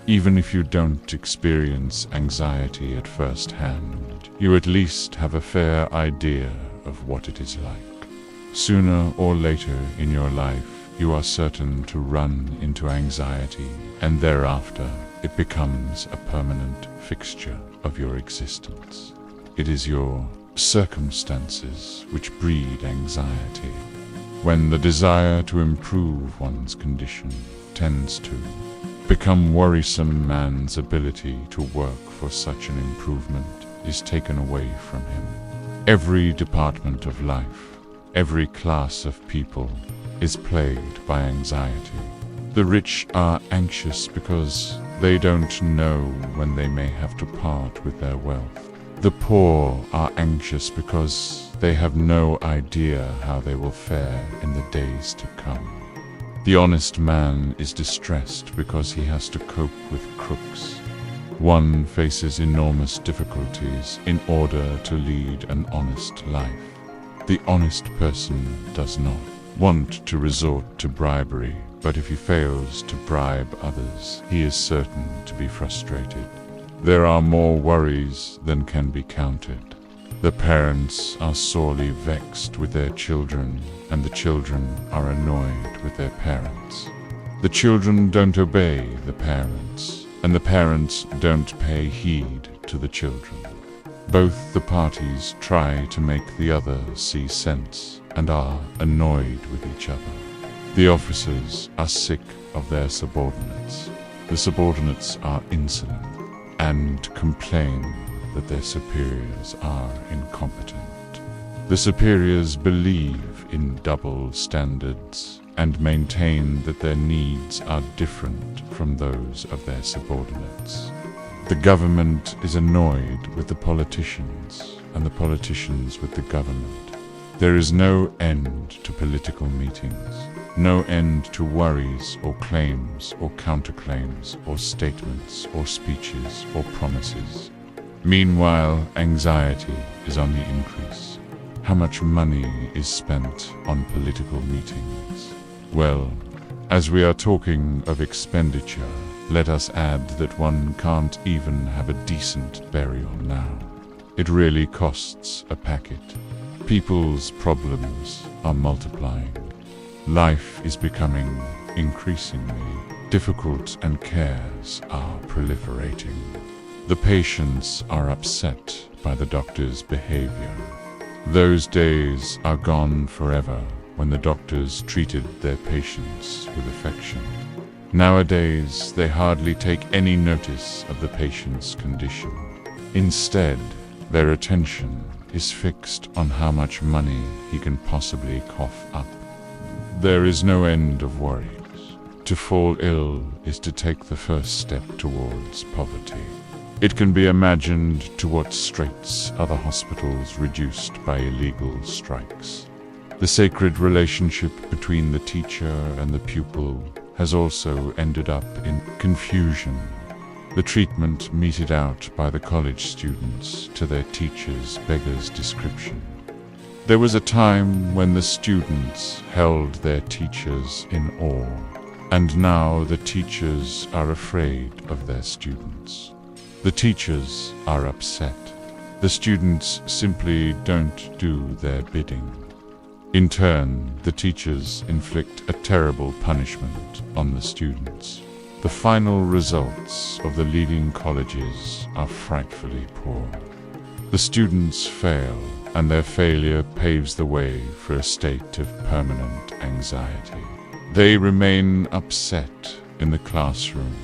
Even if you don't experience anxiety at first hand, you at least have a fair idea of what it is like. Sooner or later in your life, you are certain to run into anxiety, and thereafter it becomes a permanent fixture of your existence. It is your circumstances which breed anxiety. When the desire to improve one's condition tends to become worrisome, man's ability to work for such an improvement is taken away from him. Every department of life, every class of people is plagued by anxiety. The rich are anxious because they don't know when they may have to part with their wealth. The poor are anxious because they have no idea how they will fare in the days to come. The honest man is distressed because he has to cope with crooks. One faces enormous difficulties in order to lead an honest life. The honest person does not want to resort to bribery, but if he fails to bribe others, he is certain to be frustrated. There are more worries than can be counted. The parents are sorely vexed with their children, and the children are annoyed with their parents. The children don't obey the parents, and the parents don't pay heed to the children. Both the parties try to make the other see sense and are annoyed with each other. The officers are sick of their subordinates. The subordinates are insolent and complain that their superiors are incompetent. The superiors believe in double standards and maintain that their needs are different from those of their subordinates. The government is annoyed with the politicians, and the politicians with the government. There is no end to political meetings, no end to worries or claims or counterclaims or statements or speeches or promises. Meanwhile, anxiety is on the increase. How much money is spent on political meetings? Well, as we are talking of expenditure, let us add that one can't even have a decent burial now. It really costs a packet. People's problems are multiplying. Life is becoming increasingly difficult and cares are proliferating. The patients are upset by the doctor's behavior. Those days are gone forever when the doctors treated their patients with affection. Nowadays, they hardly take any notice of the patient's condition. Instead, their attention is fixed on how much money he can possibly cough up. There is no end of worries. To fall ill is to take the first step towards poverty. It can be imagined to what straits are the hospitals reduced by illegal strikes. The sacred relationship between the teacher and the pupil has also ended up in confusion. The treatment meted out by the college students to their teachers beggars description. There was a time when the students held their teachers in awe, and now the teachers are afraid of their students. The teachers are upset. The students simply don't do their bidding. In turn, the teachers inflict a terrible punishment on the students. The final results of the leading colleges are frightfully poor. The students fail, and their failure paves the way for a state of permanent anxiety. They remain upset in the classroom.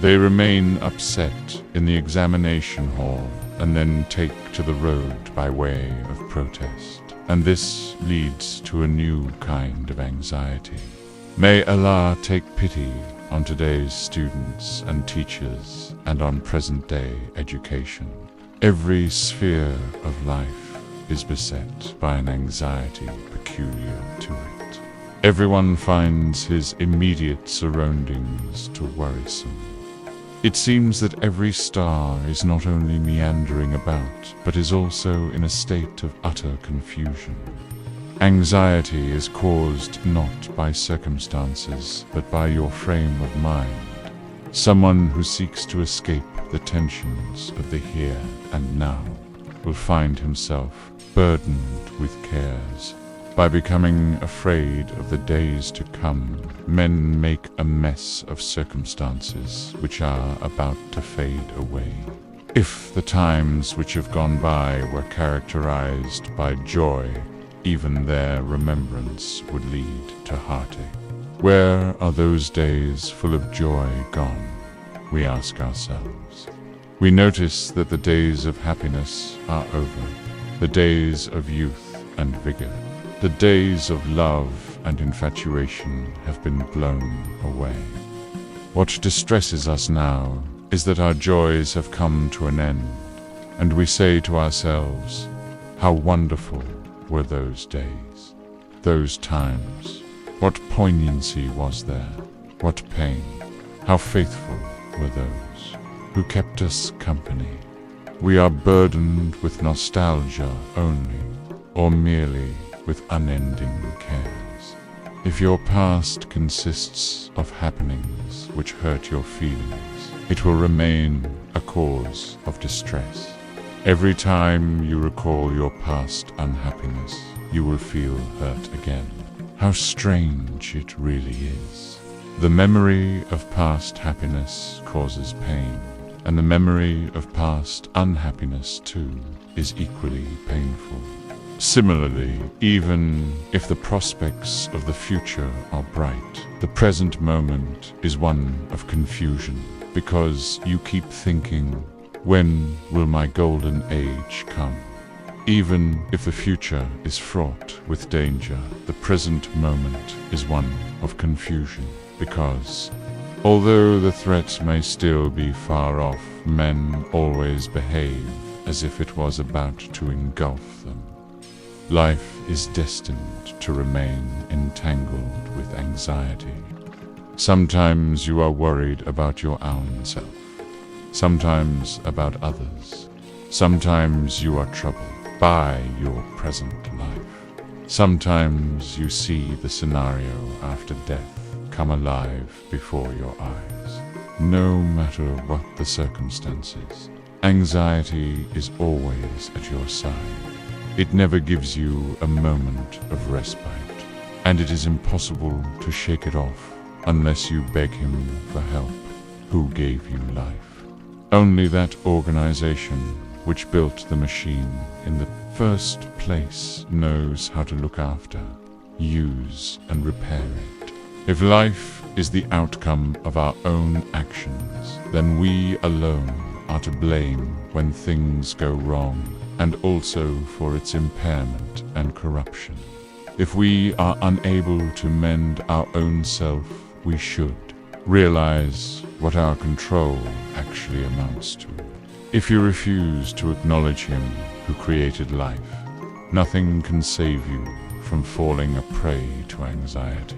They remain upset in the examination hall and then take to the road by way of protest. And this leads to a new kind of anxiety. May Allah take pity on today's students and teachers and on present-day education. Every sphere of life is beset by an anxiety peculiar to it. Everyone finds his immediate surroundings too worrisome. It seems that every star is not only meandering about, but is also in a state of utter confusion. Anxiety is caused not by circumstances, but by your frame of mind. Someone who seeks to escape the tensions of the here and now will find himself burdened with cares. By becoming afraid of the days to come, men make a mess of circumstances which are about to fade away. If the times which have gone by were characterized by joy, even their remembrance would lead to heartache. Where are those days full of joy gone? We ask ourselves. We notice that the days of happiness are over, the days of youth and vigor. The days of love and infatuation have been blown away. What distresses us now is that our joys have come to an end, and we say to ourselves, how wonderful were those days, those times. What poignancy was there, what pain, how faithful were those who kept us company. We are burdened with nostalgia only, or merely with unending cares. If your past consists of happenings which hurt your feelings, it will remain a cause of distress. Every time you recall your past unhappiness, you will feel hurt again. How strange it really is. The memory of past happiness causes pain, and the memory of past unhappiness too is equally painful. Similarly, even if the prospects of the future are bright, the present moment is one of confusion, because you keep thinking, when will my golden age come? Even if the future is fraught with danger, the present moment is one of confusion, because although the threat may still be far off, men always behave as if it was about to engulf them. Life is destined to remain entangled with anxiety. Sometimes you are worried about your own self, sometimes about others. Sometimes you are troubled by your present life. Sometimes you see the scenario after death come alive before your eyes. No matter what the circumstances, anxiety is always at your side. It never gives you a moment of respite, and it is impossible to shake it off unless you beg him for help who gave you life. Only that organization which built the machine in the first place knows how to look after, use, and repair it. If life is the outcome of our own actions, then we alone are to blame when things go wrong, and also for its impairment and corruption. If we are unable to mend our own self, we should realize what our control actually amounts to. If you refuse to acknowledge him who created life, nothing can save you from falling a prey to anxiety.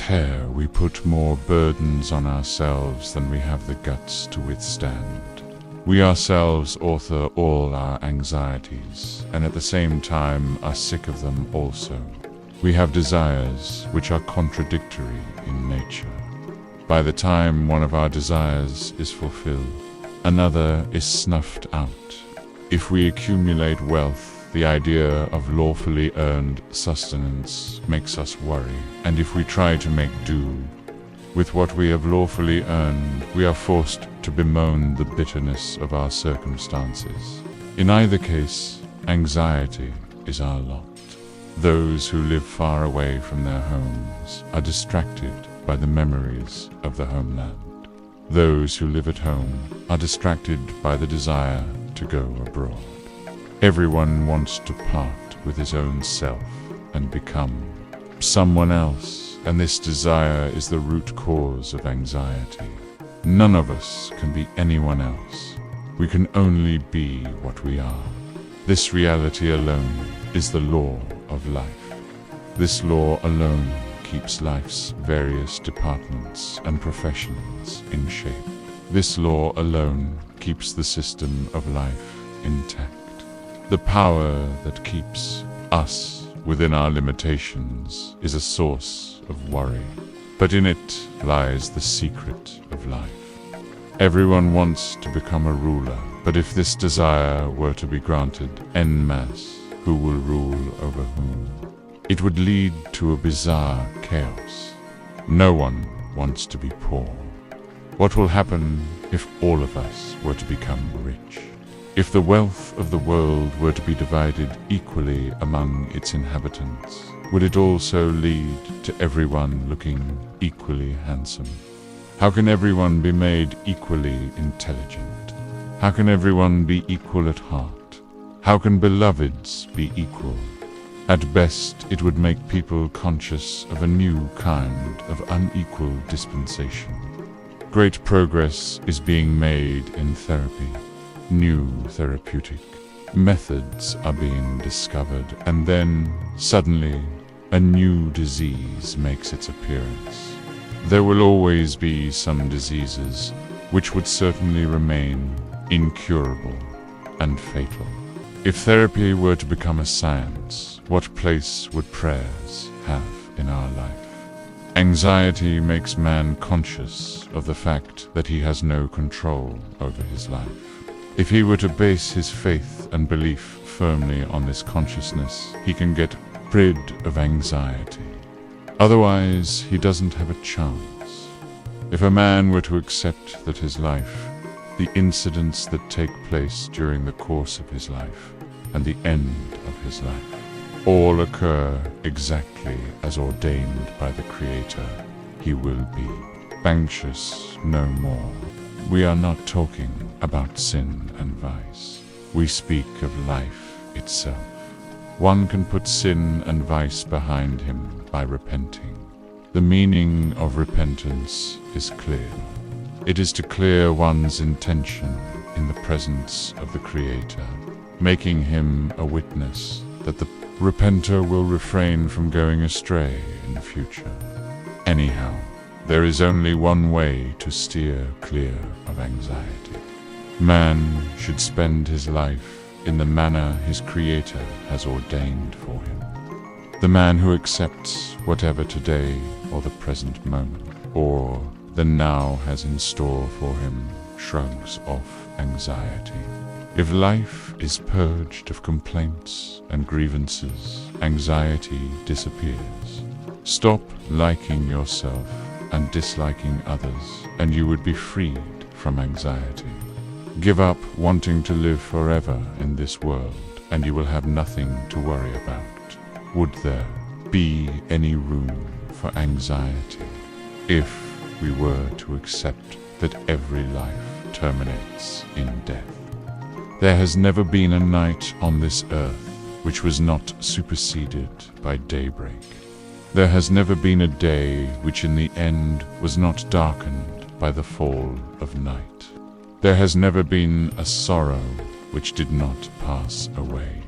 Here we put more burdens on ourselves than we have the guts to withstand. We ourselves author all our anxieties, and at the same time are sick of them also. We have desires which are contradictory in nature. By the time one of our desires is fulfilled, another is snuffed out. If we accumulate wealth, the idea of lawfully earned sustenance makes us worry, and if we try to make do with what we have lawfully earned, we are forced to bemoan the bitterness of our circumstances. In either case, anxiety is our lot. Those who live far away from their homes are distracted by the memories of the homeland. Those who live at home are distracted by the desire to go abroad. Everyone wants to part with his own self and become someone else, and this desire is the root cause of anxiety. None of us can be anyone else. We can only be what we are. This reality alone is the law of life. This law alone keeps life's various departments and professions in shape. This law alone keeps the system of life intact. The power that keeps us within our limitations is a source of worry, but in it lies the secret of life. Everyone wants to become a ruler, but if this desire were to be granted en masse, who will rule over whom? It would lead to a bizarre chaos. No one wants to be poor. What will happen if all of us were to become rich? If the wealth of the world were to be divided equally among its inhabitants, would it also lead to everyone looking equally handsome? How can everyone be made equally intelligent? How can everyone be equal at heart? How can beloveds be equal? At best, it would make people conscious of a new kind of unequal dispensation. Great progress is being made in therapy. New therapeutic methods are being discovered, and then, suddenly, a new disease makes its appearance. There will always be some diseases which would certainly remain incurable and fatal. If therapy were to become a science, what place would prayers have in our life? Anxiety makes man conscious of the fact that he has no control over his life. If he were to base his faith and belief firmly on this consciousness, he can get rid of anxiety. Otherwise, he doesn't have a chance. If a man were to accept that his life, the incidents that take place during the course of his life, and the end of his life, all occur exactly as ordained by the Creator, he will be anxious no more. We are not talking about sin and vice. We speak of life itself. One can put sin and vice behind him by repenting. The meaning of repentance is clear. It is to clear one's intention in the presence of the Creator, making him a witness that the repenter will refrain from going astray in the future. Anyhow, there is only one way to steer clear of anxiety. Man should spend his life in the manner his Creator has ordained for him. The man who accepts whatever today or the present moment or the now has in store for him shrugs off anxiety. If life is purged of complaints and grievances, anxiety disappears. Stop liking yourself and disliking others, and you would be freed from anxiety. Give up wanting to live forever in this world, and you will have nothing to worry about. Would there be any room for anxiety if we were to accept that every life terminates in death? There has never been a night on this earth which was not superseded by daybreak. There has never been a day which in the end was not darkened by the fall of night. There has never been a sorrow which did not pass away.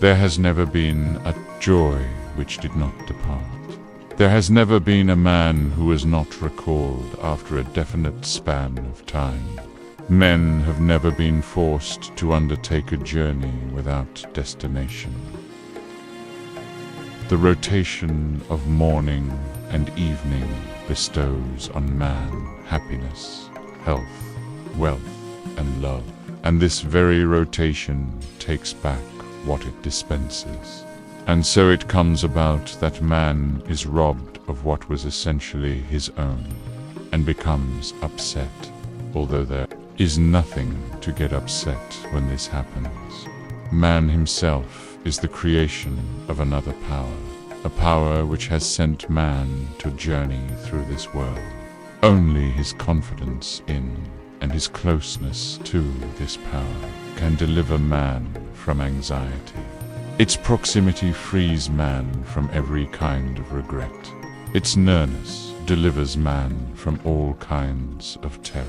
There has never been a joy which did not depart. There has never been a man who was not recalled after a definite span of time. Men have never been forced to undertake a journey without destination. The rotation of morning and evening bestows on man happiness, health, wealth, and love, and this very rotation takes back what it dispenses. And so it comes about that man is robbed of what was essentially his own, and becomes upset, although there is nothing to get upset when this happens. Man himself is the creation of another power, a power which has sent man to journey through this world. Only his confidence in and his closeness to this power can deliver man from anxiety. Its proximity frees man from every kind of regret. Its nearness delivers man from all kinds of terror.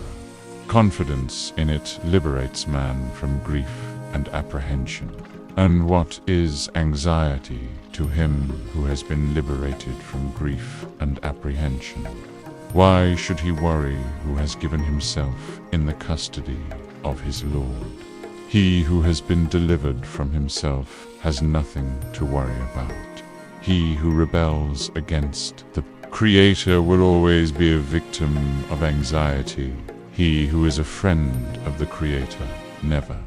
Confidence in it liberates man from grief and apprehension. And what is anxiety to him who has been liberated from grief and apprehension? Why should he worry who has given himself in the custody of his Lord? He who has been delivered from himself has nothing to worry about. He who rebels against the Creator will always be a victim of anxiety. He who is a friend of the Creator never